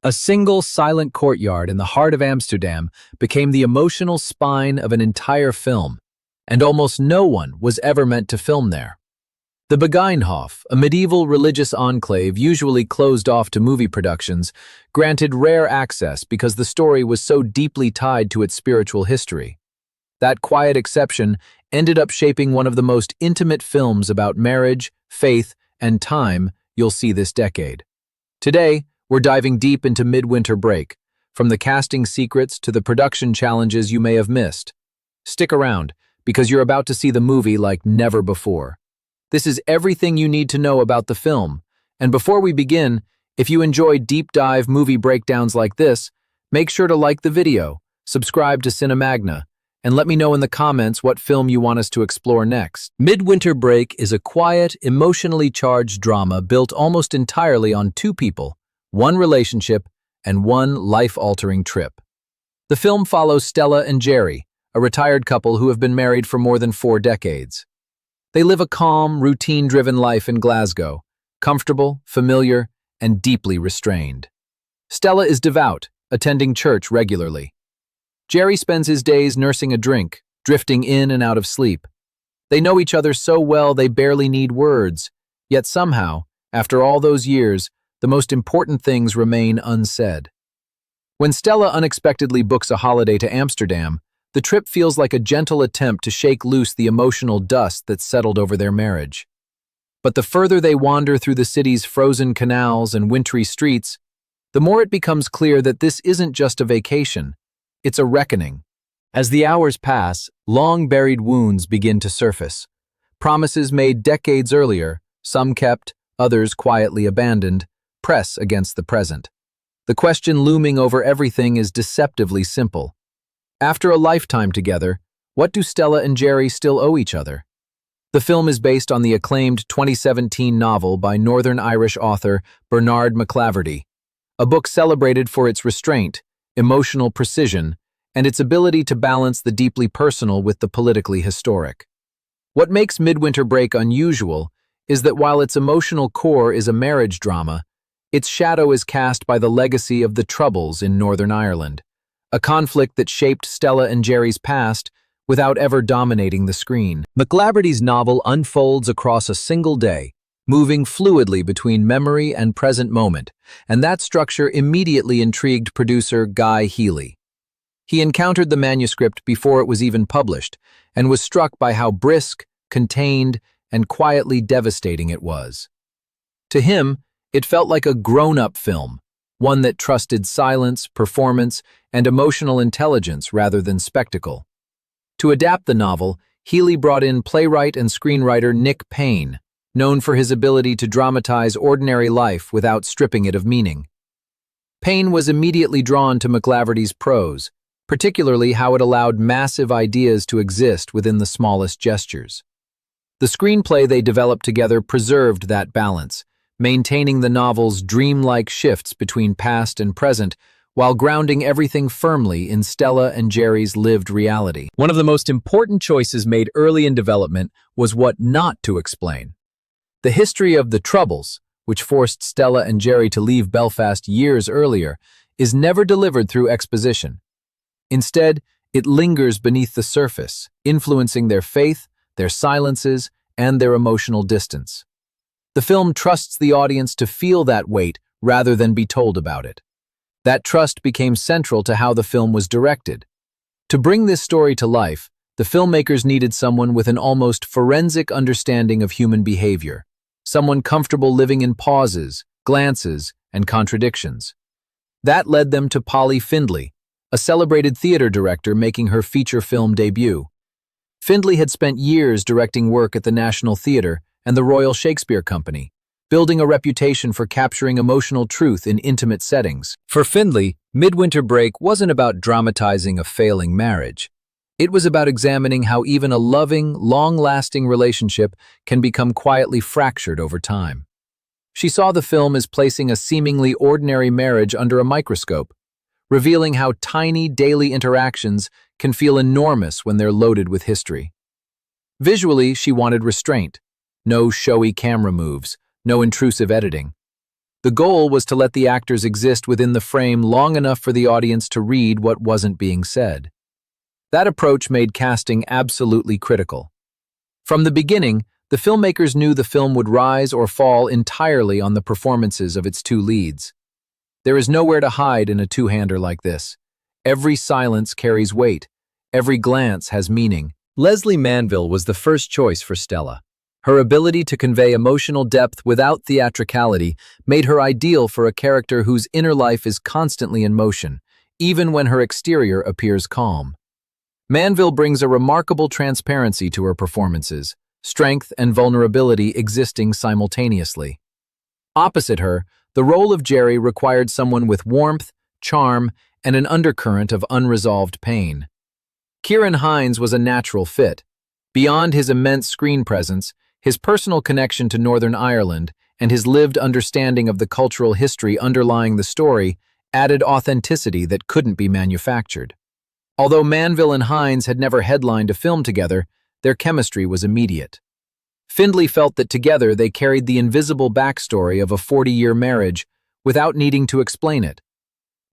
A single silent courtyard in the heart of Amsterdam became the emotional spine of an entire film, and almost no one was ever meant to film there. The 𝗗𝗟𝗏, a medieval religious enclave usually closed off to movie productions, granted rare access because the story was so deeply tied to its spiritual history. That quiet exception ended up shaping one of the most intimate films about marriage, faith, and time you'll see this decade. Today, we're diving deep into Midwinter Break, from the casting secrets to the production challenges you may have missed. Stick around, because you're about to see the movie like never before. This is everything you need to know about the film. And before we begin, if you enjoy deep dive movie breakdowns like this, make sure to like the video, subscribe to Cinemagna, and let me know in the comments what film you want us to explore next. Midwinter Break is a quiet, emotionally charged drama built almost entirely on two people, one relationship, and one life-altering trip. The film follows Stella and Jerry, a retired couple who have been married for more than 4 decades. They live a calm, routine-driven life in Glasgow, comfortable, familiar, and deeply restrained. Stella is devout, attending church regularly. Jerry spends his days nursing a drink, drifting in and out of sleep. They know each other so well they barely need words, yet somehow, after all those years, the most important things remain unsaid. When Stella unexpectedly books a holiday to Amsterdam, the trip feels like a gentle attempt to shake loose the emotional dust that settled over their marriage. But the further they wander through the city's frozen canals and wintry streets, the more it becomes clear that this isn't just a vacation, it's a reckoning. As the hours pass, long-buried wounds begin to surface. Promises made decades earlier, some kept, others quietly abandoned, press against the present. The question looming over everything is deceptively simple. After a lifetime together, what do Stella and Jerry still owe each other? The film is based on the acclaimed 2017 novel by Northern Irish author 𝗗𝗟𝗏, a book celebrated for its restraint, emotional precision, and its ability to balance the deeply personal with the politically historic. What makes Midwinter Break unusual is that while its emotional core is a marriage drama, its shadow is cast by the legacy of the Troubles in Northern Ireland, a conflict that shaped Stella and Jerry's past without ever dominating the screen. 𝗗𝗏𝗏's novel unfolds across a single day, moving fluidly between memory and present moment, and that structure immediately intrigued producer Guy Healy. He encountered the manuscript before it was even published and was struck by how brisk, contained, and quietly devastating it was. To him, it felt like a grown-up film, one that trusted silence, performance, and emotional intelligence rather than spectacle. To adapt the novel, Healy brought in playwright and screenwriter Nick Payne, known for his ability to dramatize ordinary life without stripping it of meaning. Payne was immediately drawn to 𝗗𝗏𝗏's prose, particularly how it allowed massive ideas to exist within the smallest gestures. The screenplay they developed together preserved that balance, maintaining the novel's dreamlike shifts between past and present while grounding everything firmly in Stella and Jerry's lived reality. One of the most important choices made early in development was what not to explain. The history of the Troubles, which forced Stella and Jerry to leave Belfast years earlier, is never delivered through exposition. Instead, it lingers beneath the surface, influencing their faith, their silences, and their emotional distance. The film trusts the audience to feel that weight rather than be told about it. That trust became central to how the film was directed. To bring this story to life, the filmmakers needed someone with an almost forensic understanding of human behavior, someone comfortable living in pauses, glances, and contradictions. That led them to Polly Findlay, a celebrated theater director making her feature film debut. Findlay had spent years directing work at the National Theatre and the Royal Shakespeare Company, building a reputation for capturing emotional truth in intimate settings. For Findlay, Midwinter Break wasn't about dramatizing a failing marriage. It was about examining how even a loving, long-lasting relationship can become quietly fractured over time. She saw the film as placing a seemingly ordinary marriage under a microscope, revealing how tiny daily interactions can feel enormous when they're loaded with history. Visually, she wanted restraint. No showy camera moves, no intrusive editing. The goal was to let the actors exist within the frame long enough for the audience to read what wasn't being said. That approach made casting absolutely critical. From the beginning, the filmmakers knew the film would rise or fall entirely on the performances of its two leads. There is nowhere to hide in a two-hander like this. Every silence carries weight. Every glance has meaning. Lesley Manville was the first choice for Stella. Her ability to convey emotional depth without theatricality made her ideal for a character whose inner life is constantly in motion, even when her exterior appears calm. Manville brings a remarkable transparency to her performances, strength and vulnerability existing simultaneously. Opposite her, the role of Jerry required someone with warmth, charm, and an undercurrent of unresolved pain. Ciarán Hinds was a natural fit. Beyond his immense screen presence, his personal connection to Northern Ireland and his lived understanding of the cultural history underlying the story added authenticity that couldn't be manufactured. Although Manville and Hinds had never headlined a film together, their chemistry was immediate. Findlay felt that together they carried the invisible backstory of a 40-year marriage without needing to explain it.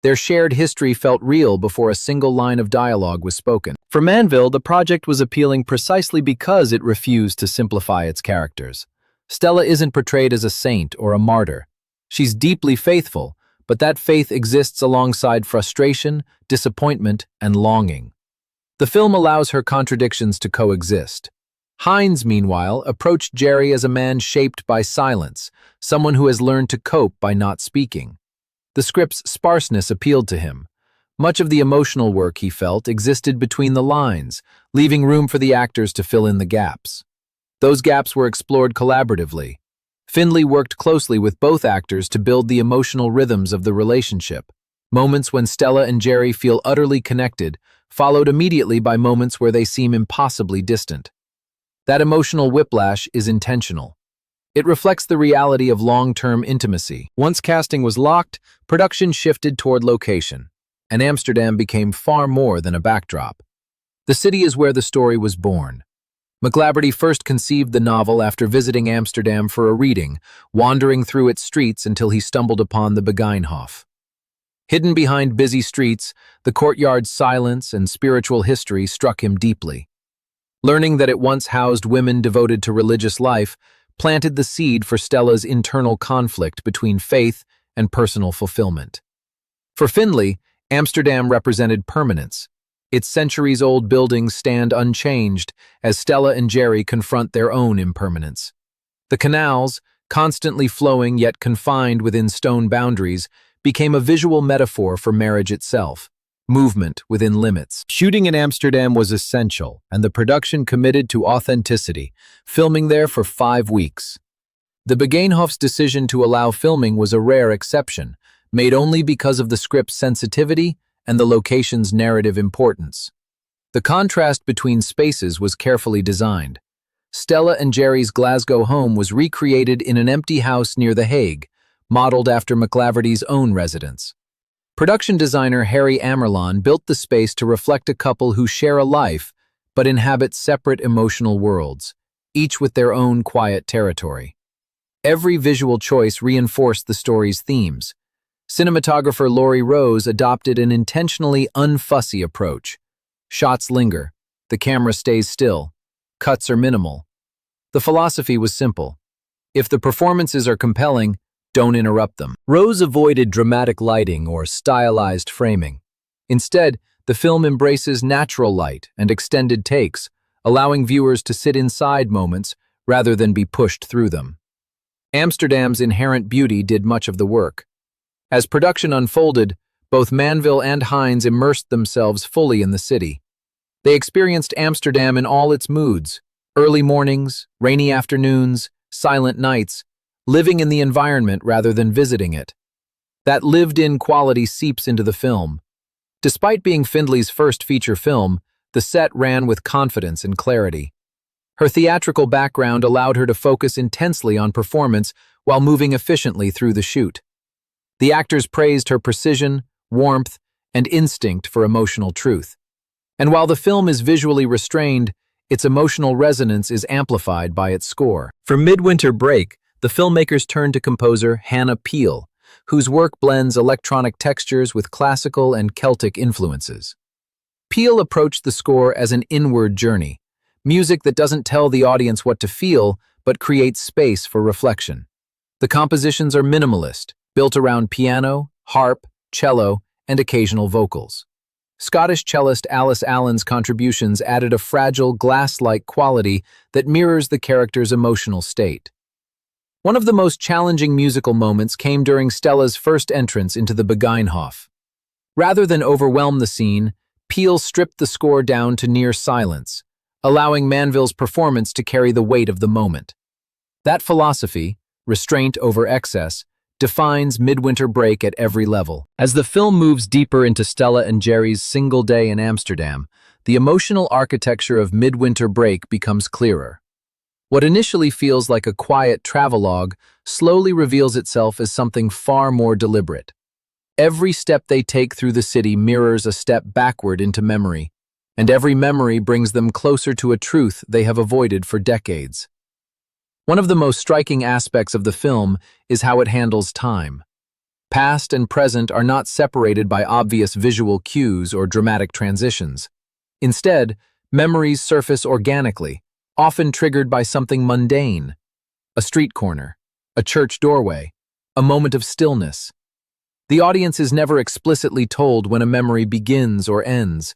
Their shared history felt real before a single line of dialogue was spoken. For Manville, the project was appealing precisely because it refused to simplify its characters. Stella isn't portrayed as a saint or a martyr. She's deeply faithful, but that faith exists alongside frustration, disappointment, and longing. The film allows her contradictions to coexist. Hinds, meanwhile, approached Jerry as a man shaped by silence, someone who has learned to cope by not speaking. The script's sparseness appealed to him. Much of the emotional work, he felt, existed between the lines, leaving room for the actors to fill in the gaps. Those gaps were explored collaboratively. Findlay worked closely with both actors to build the emotional rhythms of the relationship. Moments when Stella and Jerry feel utterly connected, followed immediately by moments where they seem impossibly distant. That emotional whiplash is intentional. It reflects the reality of long-term intimacy. Once casting was locked, production shifted toward location, and Amsterdam became far more than a backdrop. The city is where the story was born. 𝗗𝗏𝗧 first conceived the novel after visiting Amsterdam for a reading, wandering through its streets until he stumbled upon the 𝗗𝗟𝗗𝗑. Hidden behind busy streets, the courtyard's silence and spiritual history struck him deeply. Learning that it once housed women devoted to religious life planted the seed for Stella's internal conflict between faith and personal fulfillment. For Findlay, Amsterdam represented permanence. Its centuries-old buildings stand unchanged as Stella and Jerry confront their own impermanence. The canals, constantly flowing yet confined within stone boundaries, became a visual metaphor for marriage itself, movement within limits. Shooting in Amsterdam was essential, and the production committed to authenticity, filming there for 5 weeks. The 𝗗𝗟𝗏𝗧's decision to allow filming was a rare exception, made only because of the script's sensitivity and the location's narrative importance. The contrast between spaces was carefully designed. Stella and Jerry's Glasgow home was recreated in an empty house near The Hague, modeled after 𝗗𝗏𝗧's own residence. Production designer 𝗣𝗟𝗏𝗏𝗧 built the space to reflect a couple who share a life but inhabit separate emotional worlds, each with their own quiet territory. Every visual choice reinforced the story's themes. Cinematographer Laurie Rose adopted an intentionally unfussy approach. Shots linger, the camera stays still, cuts are minimal. The philosophy was simple. If the performances are compelling, don't interrupt them. Rose avoided dramatic lighting or stylized framing. Instead, the film embraces natural light and extended takes, allowing viewers to sit inside moments rather than be pushed through them. Amsterdam's inherent beauty did much of the work. As production unfolded, both Manville and Hinds immersed themselves fully in the city. They experienced Amsterdam in all its moods: early mornings, rainy afternoons, silent nights, living in the environment rather than visiting it. That lived-in quality seeps into the film. Despite being Findlay's first feature film, the set ran with confidence and clarity. Her theatrical background allowed her to focus intensely on performance while moving efficiently through the shoot. The actors praised her precision, warmth, and instinct for emotional truth. And while the film is visually restrained, its emotional resonance is amplified by its score. For Midwinter Break, the filmmakers turned to composer 𝗗𝗓𝗧, whose work blends electronic textures with classical and Celtic influences. Peele approached the score as an inward journey, music that doesn't tell the audience what to feel, but creates space for reflection. The compositions are minimalist, built around piano, harp, cello, and occasional vocals. Scottish cellist Alice Allen's contributions added a fragile, glass-like quality that mirrors the character's emotional state. One of the most challenging musical moments came during Stella's first entrance into the 𝗣𝗟𝗏𝗧. Rather than overwhelm the scene, Peele stripped the score down to near silence, allowing Manville's performance to carry the weight of the moment. That philosophy, restraint over excess, defines Midwinter Break at every level. As the film moves deeper into Stella and Jerry's single day in Amsterdam, the emotional architecture of Midwinter Break becomes clearer. What initially feels like a quiet travelogue slowly reveals itself as something far more deliberate. Every step they take through the city mirrors a step backward into memory, and every memory brings them closer to a truth they have avoided for decades. One of the most striking aspects of the film is how it handles time. Past and present are not separated by obvious visual cues or dramatic transitions. Instead, memories surface organically, often triggered by something mundane: a street corner, a church doorway, a moment of stillness. The audience is never explicitly told when a memory begins or ends.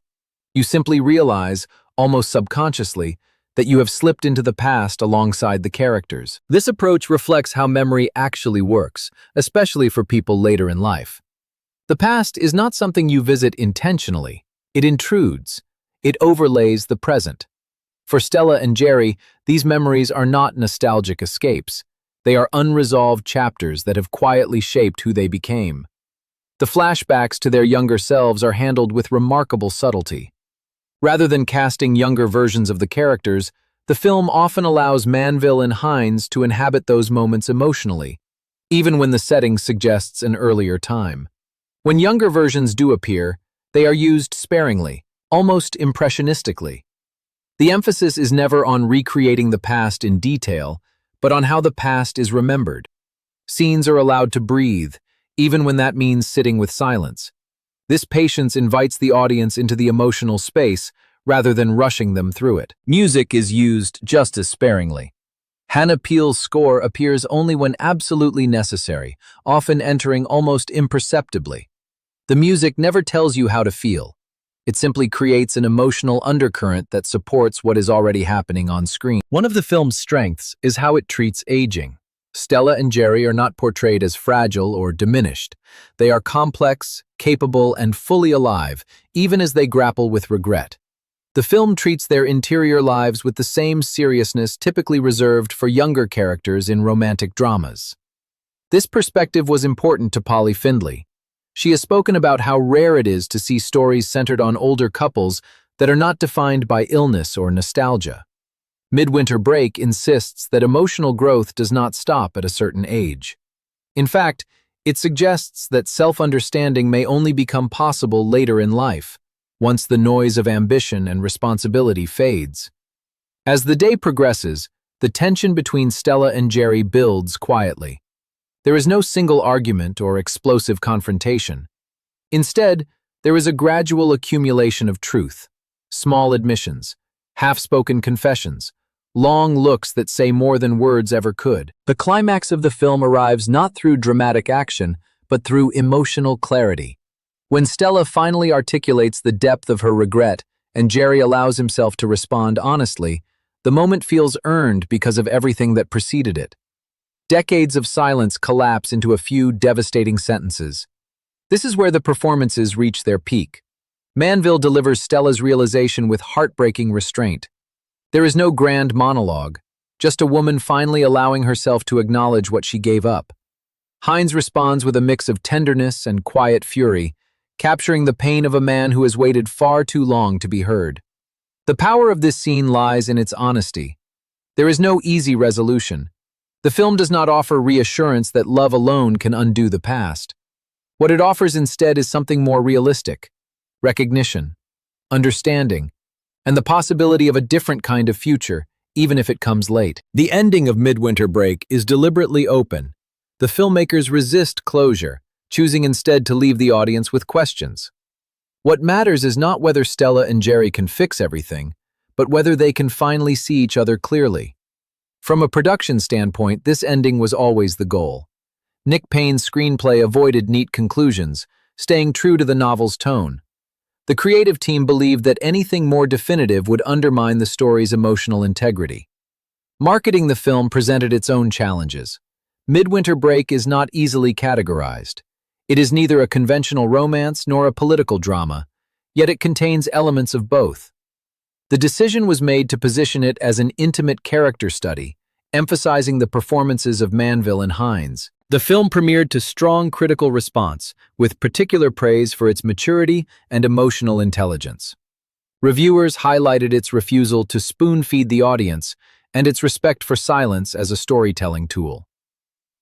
You simply realize, almost subconsciously, that you have slipped into the past alongside the characters. This approach reflects how memory actually works, especially for people later in life. The past is not something you visit intentionally. It intrudes. It overlays the present. For Stella and Jerry, these memories are not nostalgic escapes. They are unresolved chapters that have quietly shaped who they became. The flashbacks to their younger selves are handled with remarkable subtlety. Rather than casting younger versions of the characters, the film often allows Manville and Hines to inhabit those moments emotionally, even when the setting suggests an earlier time. When younger versions do appear, they are used sparingly, almost impressionistically. The emphasis is never on recreating the past in detail, but on how the past is remembered. Scenes are allowed to breathe, even when that means sitting with silence. This patience invites the audience into the emotional space rather than rushing them through it. Music is used just as sparingly. 𝗗𝗓𝗧𝗖𝗢𝗗𝗘's score appears only when absolutely necessary, often entering almost imperceptibly. The music never tells you how to feel. It simply creates an emotional undercurrent that supports what is already happening on screen. One of the film's strengths is how it treats aging. Stella and Jerry are not portrayed as fragile or diminished. They are complex, capable, and fully alive, even as they grapple with regret. The film treats their interior lives with the same seriousness typically reserved for younger characters in romantic dramas. This perspective was important to Polly Findlay. She has spoken about how rare it is to see stories centered on older couples that are not defined by illness or nostalgia. Midwinter Break insists that emotional growth does not stop at a certain age. In fact, it suggests that self-understanding may only become possible later in life, once the noise of ambition and responsibility fades. As the day progresses, the tension between Stella and Jerry builds quietly. There is no single argument or explosive confrontation. Instead, there is a gradual accumulation of truth, small admissions, half-spoken confessions, long looks that say more than words ever could. The climax of the film arrives not through dramatic action, but through emotional clarity. When Stella finally articulates the depth of her regret and Jerry allows himself to respond honestly, the moment feels earned because of everything that preceded it. Decades of silence collapse into a few devastating sentences. This is where the performances reach their peak. Manville delivers Stella's realization with heartbreaking restraint. There is no grand monologue, just a woman finally allowing herself to acknowledge what she gave up. Hines responds with a mix of tenderness and quiet fury, capturing the pain of a man who has waited far too long to be heard. The power of this scene lies in its honesty. There is no easy resolution. The film does not offer reassurance that love alone can undo the past. What it offers instead is something more realistic: recognition, understanding, and the possibility of a different kind of future, even if it comes late. The ending of Midwinter Break is deliberately open. The filmmakers resist closure, choosing instead to leave the audience with questions. What matters is not whether Stella and Jerry can fix everything, but whether they can finally see each other clearly. From a production standpoint, this ending was always the goal. Nick Payne's screenplay avoided neat conclusions, staying true to the novel's tone. The creative team believed that anything more definitive would undermine the story's emotional integrity. Marketing the film presented its own challenges. Midwinter Break is not easily categorized. It is neither a conventional romance nor a political drama, yet it contains elements of both. The decision was made to position it as an intimate character study, emphasizing the performances of Manville and Hines. The film premiered to strong critical response, with particular praise for its maturity and emotional intelligence. Reviewers highlighted its refusal to spoon-feed the audience and its respect for silence as a storytelling tool.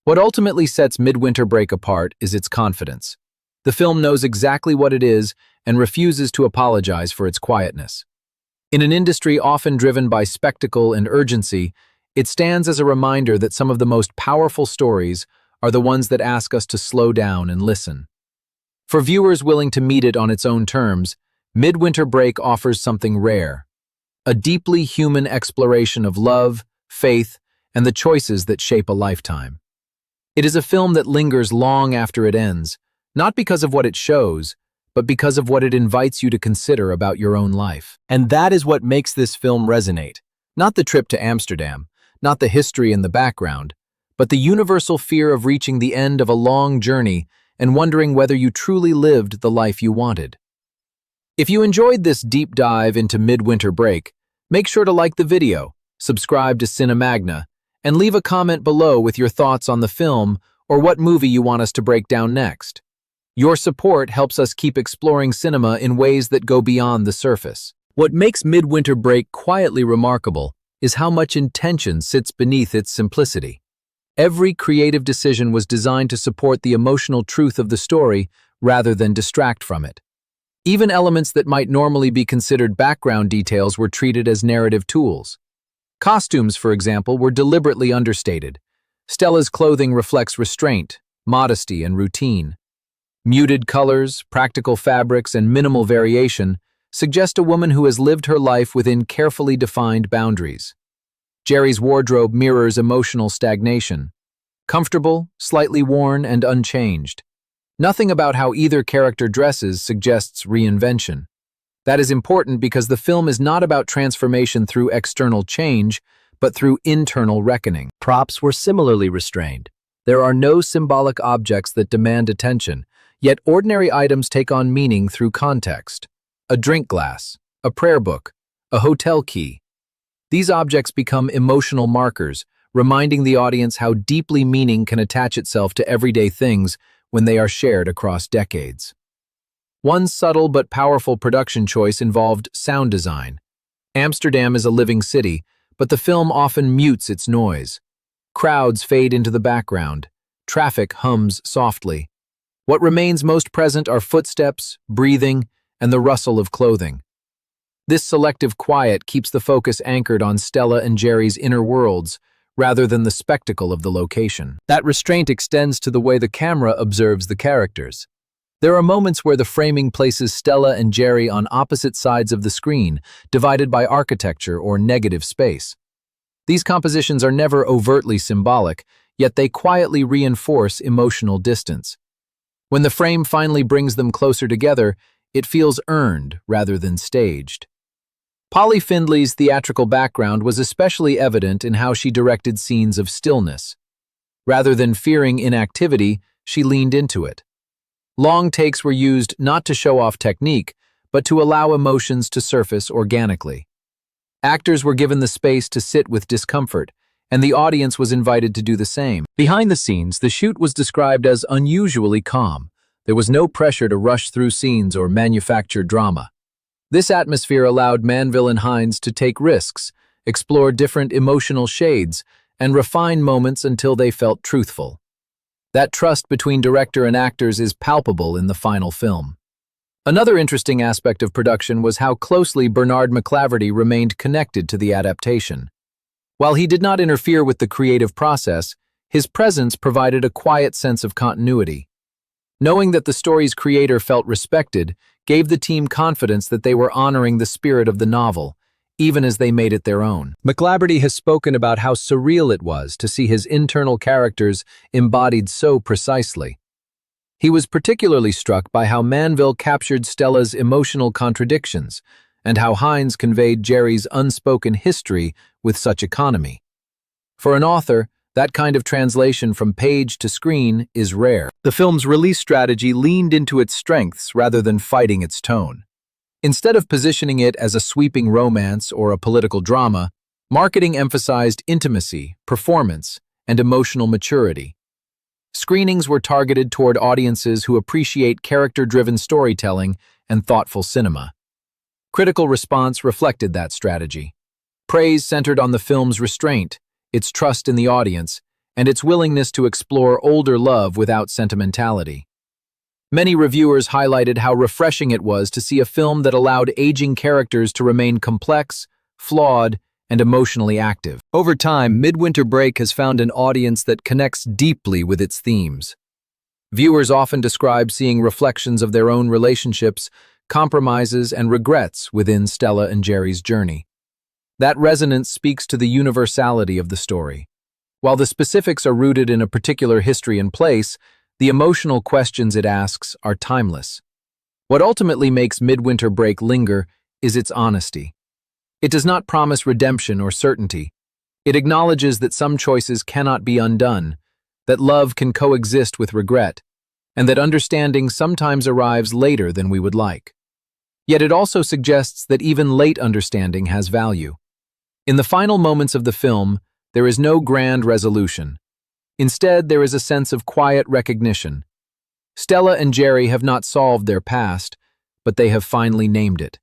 What ultimately sets Midwinter Break apart is its confidence. The film knows exactly what it is and refuses to apologize for its quietness. In an industry often driven by spectacle and urgency, it stands as a reminder that some of the most powerful stories are the ones that ask us to slow down and listen. For viewers willing to meet it on its own terms, Midwinter Break offers something rare: a deeply human exploration of love, faith, and the choices that shape a lifetime. It is a film that lingers long after it ends, not because of what it shows, but because of what it invites you to consider about your own life. And that is what makes this film resonate. Not the trip to Amsterdam, not the history in the background, but the universal fear of reaching the end of a long journey and wondering whether you truly lived the life you wanted. If you enjoyed this deep dive into Midwinter Break, make sure to like the video, subscribe to Cinemagna, and leave a comment below with your thoughts on the film or what movie you want us to break down next. Your support helps us keep exploring cinema in ways that go beyond the surface. What makes Midwinter Break quietly remarkable is how much intention sits beneath its simplicity. Every creative decision was designed to support the emotional truth of the story rather than distract from it. Even elements that might normally be considered background details were treated as narrative tools. Costumes, for example, were deliberately understated. Stella's clothing reflects restraint, modesty, and routine. Muted colors, practical fabrics, and minimal variation suggest a woman who has lived her life within carefully defined boundaries. Jerry's wardrobe mirrors emotional stagnation. Comfortable, slightly worn, and unchanged. Nothing about how either character dresses suggests reinvention. That is important because the film is not about transformation through external change, but through internal reckoning. Props were similarly restrained. There are no symbolic objects that demand attention, yet ordinary items take on meaning through context. A drink glass, a prayer book, a hotel key. These objects become emotional markers, reminding the audience how deeply meaning can attach itself to everyday things when they are shared across decades. One subtle but powerful production choice involved sound design. Amsterdam is a living city, but the film often mutes its noise. Crowds fade into the background. Traffic hums softly. What remains most present are footsteps, breathing, and the rustle of clothing. This selective quiet keeps the focus anchored on Stella and Jerry's inner worlds, rather than the spectacle of the location. That restraint extends to the way the camera observes the characters. There are moments where the framing places Stella and Jerry on opposite sides of the screen, divided by architecture or negative space. These compositions are never overtly symbolic, yet they quietly reinforce emotional distance. When the frame finally brings them closer together, it feels earned rather than staged. Polly Findley's theatrical background was especially evident in how she directed scenes of stillness. Rather than fearing inactivity, she leaned into it. Long takes were used not to show off technique, but to allow emotions to surface organically. Actors were given the space to sit with discomfort, and the audience was invited to do the same. Behind the scenes, the shoot was described as unusually calm. There was no pressure to rush through scenes or manufacture drama. This atmosphere allowed Manville and Hines to take risks, explore different emotional shades, and refine moments until they felt truthful. That trust between director and actors is palpable in the final film. Another interesting aspect of production was how closely Bernard McClaverty remained connected to the adaptation. While he did not interfere with the creative process, his presence provided a quiet sense of continuity. Knowing that the story's creator felt respected gave the team confidence that they were honoring the spirit of the novel, even as they made it their own. 𝗗𝗦𝗡 has spoken about how surreal it was to see his internal characters embodied so precisely. He was particularly struck by how Manville captured Stella's emotional contradictions and how Hines conveyed Jerry's unspoken history with such economy. For an author, that kind of translation from page to screen is rare. The film's release strategy leaned into its strengths rather than fighting its tone. Instead of positioning it as a sweeping romance or a political drama, marketing emphasized intimacy, performance, and emotional maturity. Screenings were targeted toward audiences who appreciate character-driven storytelling and thoughtful cinema. Critical response reflected that strategy. Praise centered on the film's restraint, its trust in the audience, and its willingness to explore older love without sentimentality. Many reviewers highlighted how refreshing it was to see a film that allowed aging characters to remain complex, flawed, and emotionally active. Over time, Midwinter Break has found an audience that connects deeply with its themes. Viewers often describe seeing reflections of their own relationships, compromises, and regrets within Stella and Jerry's journey. That resonance speaks to the universality of the story. While the specifics are rooted in a particular history and place, the emotional questions it asks are timeless. What ultimately makes Midwinter Break linger is its honesty. It does not promise redemption or certainty. It acknowledges that some choices cannot be undone, that love can coexist with regret, and that understanding sometimes arrives later than we would like. Yet it also suggests that even late understanding has value. In the final moments of the film, there is no grand resolution. Instead, there is a sense of quiet recognition. Stella and Jerry have not solved their past, but they have finally named it.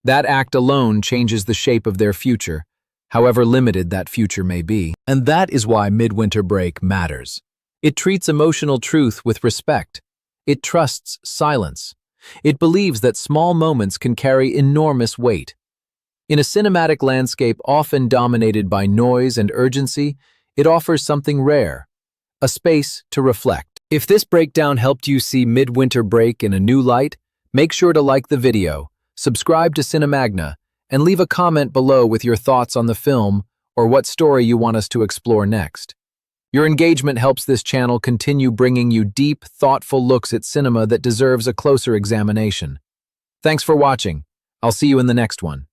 That act alone changes the shape of their future, however limited that future may be. And that is why Midwinter Break matters. It treats emotional truth with respect. It trusts silence. It believes that small moments can carry enormous weight. In a cinematic landscape often dominated by noise and urgency, it offers something rare, a space to reflect. If this breakdown helped you see Midwinter Break in a new light, make sure to like the video, subscribe to Cinemagna, and leave a comment below with your thoughts on the film or what story you want us to explore next. Your engagement helps this channel continue bringing you deep, thoughtful looks at cinema that deserves a closer examination. Thanks for watching. I'll see you in the next one.